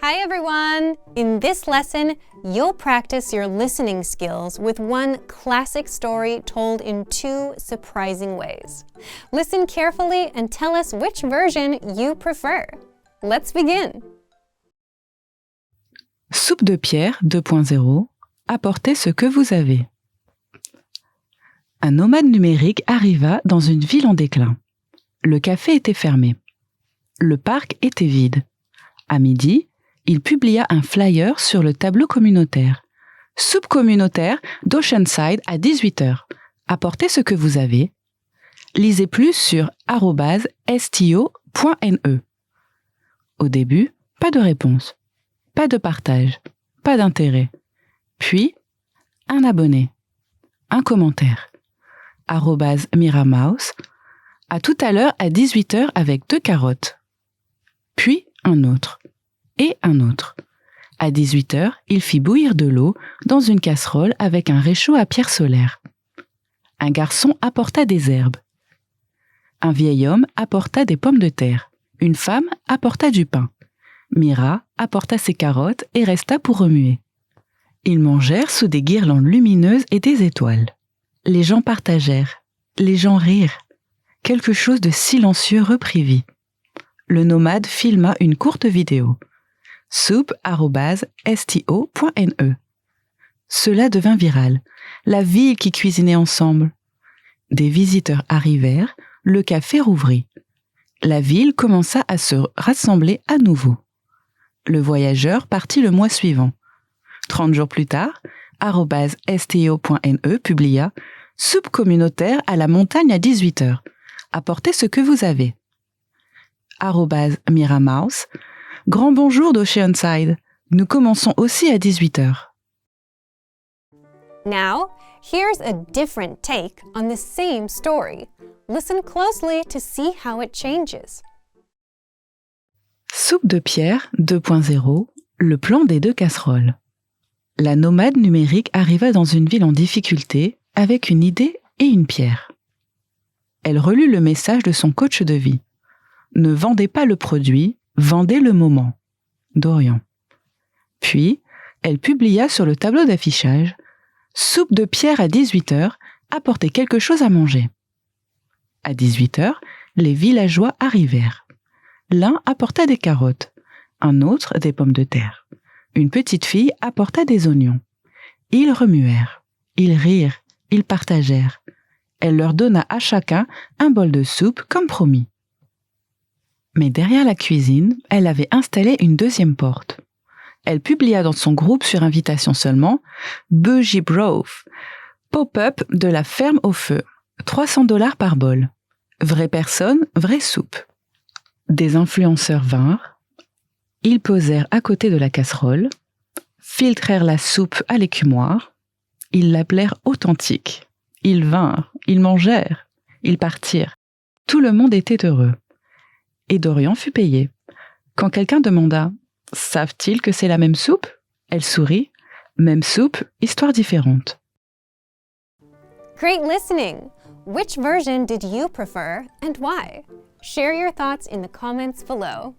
Hi everyone! In this lesson, you'll practice your listening skills with one classic story told in two surprising ways. Listen carefully and tell us which version you prefer. Let's begin! Soupe de pierre 2.0, apportez ce que vous avez. Un nomade numérique arriva dans une ville en déclin. Le café était fermé. Le parc était vide. À midi, il publia un flyer sur le tableau communautaire. Soupe communautaire d'Oceanside à 18h. Apportez ce que vous avez. Lisez plus sur @sto.ne. Au début, pas de réponse, pas de partage, pas d'intérêt. Puis, un abonné, un commentaire. @Miramouse. À tout à l'heure à 18h avec 2 carottes. Puis, un autre. Et un autre. À 18h, il fit bouillir de l'eau dans une casserole avec un réchaud à pierre solaire. Un garçon apporta des herbes. Un vieil homme apporta des pommes de terre. Une femme apporta du pain. Mira apporta ses carottes et resta pour remuer. Ils mangèrent sous des guirlandes lumineuses et des étoiles. Les gens partagèrent. Les gens rirent. Quelque chose de silencieux reprit vie. Le nomade filma une courte vidéo. soupe@sto.ne. Cela devint viral. La ville qui cuisinait ensemble. Des visiteurs arrivèrent, le café rouvrit. La ville commença à se rassembler à nouveau. Le voyageur partit le mois suivant. 30 jours plus tard, @sto.ne publia « Soupe communautaire à la montagne à 18h. Apportez ce que vous avez. » @Miramouse. Grand bonjour d'Oceanside. Nous commençons aussi à 18h. Now, here's a different take on the same story. Listen closely to see how it changes. Soupe de pierre 2.0, le plan des 2 casseroles. La nomade numérique arriva dans une ville en difficulté avec une idée et une pierre. Elle relut le message de son coach de vie. Ne vendez pas le produit, vendez le moment. Dorian. Puis, elle publia sur le tableau d'affichage « Soupe de pierre à 18h, apportez quelque chose à manger ». À 18h, les villageois arrivèrent. L'un apporta des carottes, un autre des pommes de terre. Une petite fille apporta des oignons. Ils remuèrent, ils rirent, ils partagèrent. Elle leur donna à chacun un bol de soupe comme promis. Mais derrière la cuisine, elle avait installé une deuxième porte. Elle publia dans son groupe sur invitation seulement « Bougie Brove, pop-up de la ferme au feu, $300 par bol. Vraie personne, vraie soupe. » Des influenceurs vinrent, ils posèrent à côté de la casserole, filtrèrent la soupe à l'écumoire, ils l'appelèrent authentique. Ils vinrent, ils mangèrent, ils partirent. Tout le monde était heureux. Et Dorian fut payé. Quand quelqu'un demanda « Savent-ils que c'est la même soupe ?» Elle sourit. Même soupe, histoire différente. Great listening! Which version did you prefer and why? Share your thoughts in the comments below.